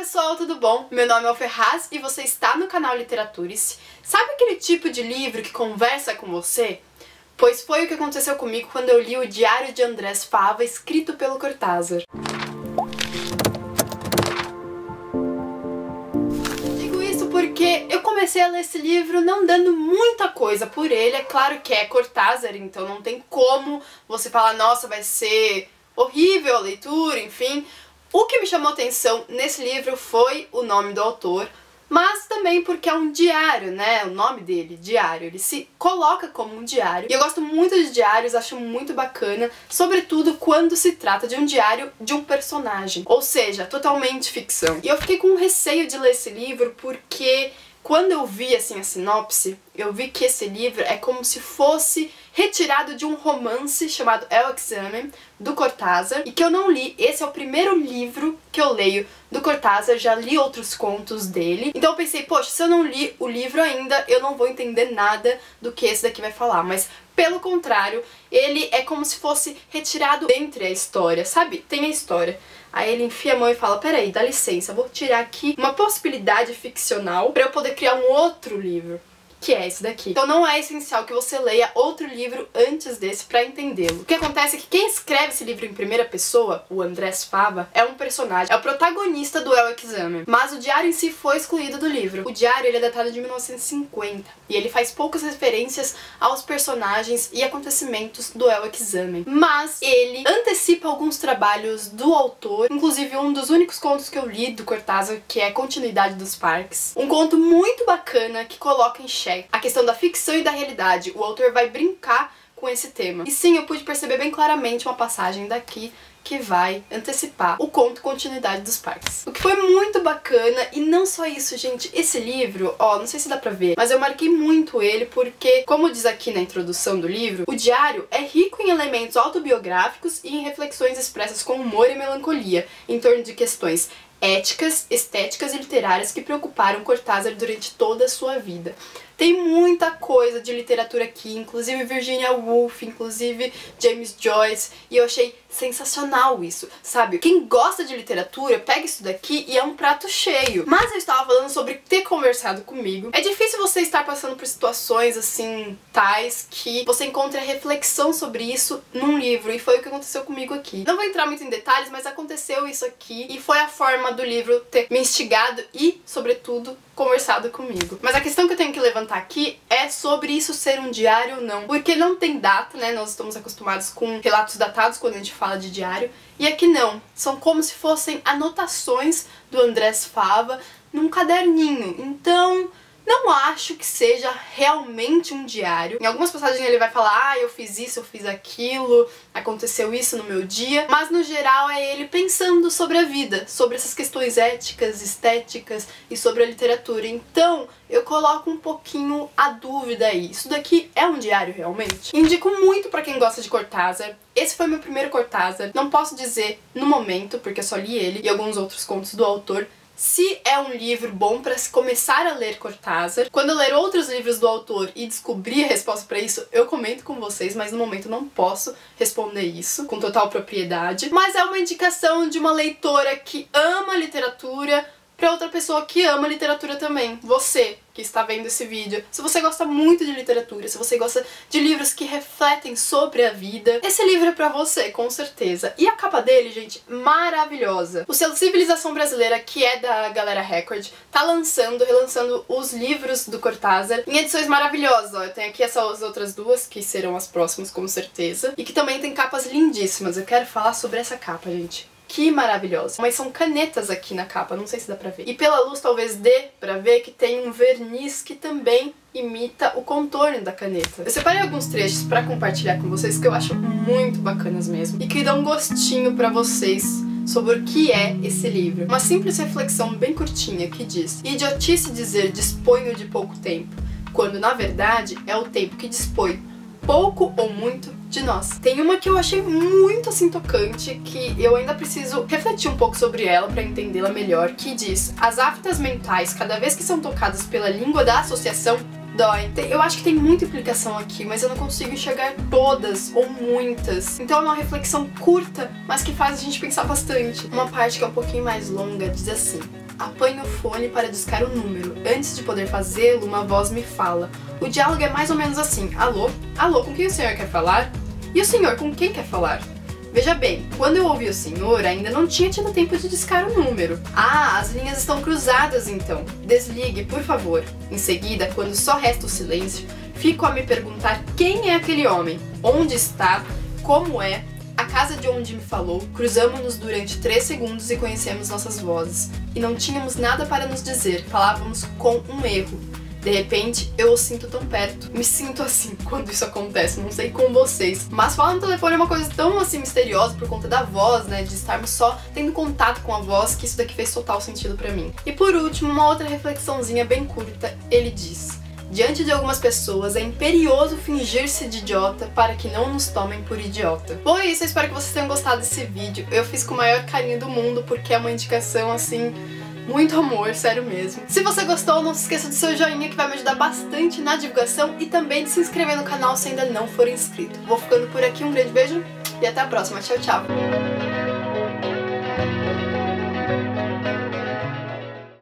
pessoal, tudo bom? Meu nome é El Ferraz e você está no canal Literaturice. Sabe aquele tipo de livro que conversa com você? Pois foi o que aconteceu comigo quando eu li o Diário de Andrés Fava, escrito pelo Cortázar. Digo isso porque eu comecei a ler esse livro não dando muita coisa por ele. É claro que é Cortázar, então não tem como você falar, nossa, vai ser horrível a leitura, enfim. O que me chamou atenção nesse livro foi o nome do autor, mas também porque é um diário, né? O nome dele, diário, ele se coloca como um diário. E eu gosto muito de diários, acho muito bacana, sobretudo quando se trata de um diário de um personagem, ou seja, totalmente ficção. E eu fiquei com receio de ler esse livro porque quando eu vi assim a sinopse, eu vi que esse livro é como se fosse retirado de um romance chamado El Examen, do Cortázar, e que eu não li. Esse é o primeiro livro que eu leio do Cortázar, já li outros contos dele. Então eu pensei, poxa, se eu não li o livro ainda, eu não vou entender nada do que esse daqui vai falar. Mas, pelo contrário, ele é como se fosse retirado dentre a história, sabe? Tem a história. Aí ele enfia a mão e fala, peraí, dá licença, vou tirar aqui uma possibilidade ficcional pra eu poder criar um outro livro, que é esse daqui. Então não é essencial que você leia outro livro antes desse pra entendê-lo. O que acontece é que quem escreve esse livro em primeira pessoa, o Andrés Fava, é um personagem, é o protagonista do El Examen, mas o diário em si foi excluído do livro. O diário ele é datado de 1950 e ele faz poucas referências aos personagens e acontecimentos do El Examen, mas ele antecipa alguns trabalhos do autor, inclusive um dos únicos contos que eu li do Cortázar, que é Continuidade dos Parques. Um conto muito bacana que coloca em xeque a questão da ficção e da realidade. O autor vai brincar com esse tema. E sim, eu pude perceber bem claramente uma passagem daqui que vai antecipar o conto Continuidade dos Parques. O que foi muito bacana, e não só isso, gente, esse livro, ó, não sei se dá pra ver, mas eu marquei muito ele porque, como diz aqui na introdução do livro, o diário é rico em elementos autobiográficos e em reflexões expressas com humor e melancolia, em torno de questões éticas, estéticas e literárias que preocuparam Cortázar durante toda a sua vida. Tem muita coisa de literatura aqui, inclusive Virginia Woolf, inclusive James Joyce, e eu achei sensacional isso, sabe? Quem gosta de literatura, pega isso daqui e é um prato cheio. Mas eu estava falando sobre ter conversado comigo. É difícil você estar passando por situações assim, tais, que você encontre a reflexão sobre isso num livro, e foi o que aconteceu comigo aqui. Não vou entrar muito em detalhes, mas aconteceu isso aqui, e foi a forma do livro ter me instigado e, sobretudo, conversado comigo. Mas a questão que eu tenho que levantar aqui é sobre isso ser um diário ou não. Porque não tem data, né? Nós estamos acostumados com relatos datados quando a gente fala de diário. E aqui não. São como se fossem anotações do Andrés Fava num caderninho. Então, não acho que seja realmente um diário. Em algumas passagens ele vai falar, ah, eu fiz isso, eu fiz aquilo, aconteceu isso no meu dia. Mas no geral é ele pensando sobre a vida, sobre essas questões éticas, estéticas e sobre a literatura. Então eu coloco um pouquinho a dúvida aí. Isso daqui é um diário realmente? Indico muito pra quem gosta de Cortázar. Esse foi meu primeiro Cortázar. Não posso dizer no momento, porque eu só li ele e alguns outros contos do autor, se é um livro bom para se começar a ler Cortázar. Quando eu ler outros livros do autor e descobrir a resposta para isso, eu comento com vocês, mas no momento não posso responder isso com total propriedade. Mas é uma indicação de uma leitora que ama literatura para outra pessoa que ama literatura também. Você que está vendo esse vídeo, se você gosta muito de literatura, se você gosta de livros que refletem sobre a vida, esse livro é pra você, com certeza. E a capa dele, gente, maravilhosa. O selo Civilização Brasileira, que é da Galera Record, tá relançando os livros do Cortázar em edições maravilhosas. Ó, eu tenho aqui essas outras duas, que serão as próximas, com certeza, e que também tem capas lindíssimas. Eu quero falar sobre essa capa, gente. Que maravilhosa. Mas são canetas aqui na capa, não sei se dá pra ver. E pela luz talvez dê pra ver que tem um verniz que também imita o contorno da caneta. Eu separei alguns trechos pra compartilhar com vocês que eu acho muito bacanas mesmo e que dão um gostinho pra vocês sobre o que é esse livro. Uma simples reflexão bem curtinha que diz: idiotice dizer disponho de pouco tempo, quando na verdade é o tempo que dispõe, pouco ou muito, de nós. Tem uma que eu achei muito assim tocante, que eu ainda preciso refletir um pouco sobre ela pra entendê-la melhor, que diz: as aftas mentais, cada vez que são tocadas pela língua da associação, dói. Eu acho que tem muita implicação aqui, mas eu não consigo enxergar todas ou muitas. Então é uma reflexão curta, mas que faz a gente pensar bastante. Uma parte que é um pouquinho mais longa diz assim: Apanho o fone para discar o número. Antes de poder fazê-lo, uma voz me fala. O diálogo é mais ou menos assim. Alô? Alô, com quem o senhor quer falar? E o senhor com quem quer falar? Veja bem, quando eu ouvi o senhor, ainda não tinha tido tempo de discar o número. Ah, as linhas estão cruzadas então. Desligue, por favor. Em seguida, quando só resta o silêncio, fico a me perguntar quem é aquele homem, onde está, como é, a casa de onde me falou. Cruzamos-nos durante 3 segundos e conhecemos nossas vozes. E não tínhamos nada para nos dizer, falávamos com um erro. De repente, eu o sinto tão perto. Me sinto assim quando isso acontece, não sei com vocês. Mas falar no telefone é uma coisa tão assim misteriosa por conta da voz, né? De estarmos só tendo contato com a voz, que isso daqui fez total sentido pra mim. E por último, uma outra reflexãozinha bem curta, ele diz: diante de algumas pessoas é imperioso fingir-se de idiota para que não nos tomem por idiota. Bom, é isso, eu espero que vocês tenham gostado desse vídeo. Eu fiz com o maior carinho do mundo porque é uma indicação assim... muito amor, sério mesmo. Se você gostou, não se esqueça do seu joinha que vai me ajudar bastante na divulgação e também de se inscrever no canal se ainda não for inscrito. Vou ficando por aqui, um grande beijo e até a próxima. Tchau, tchau!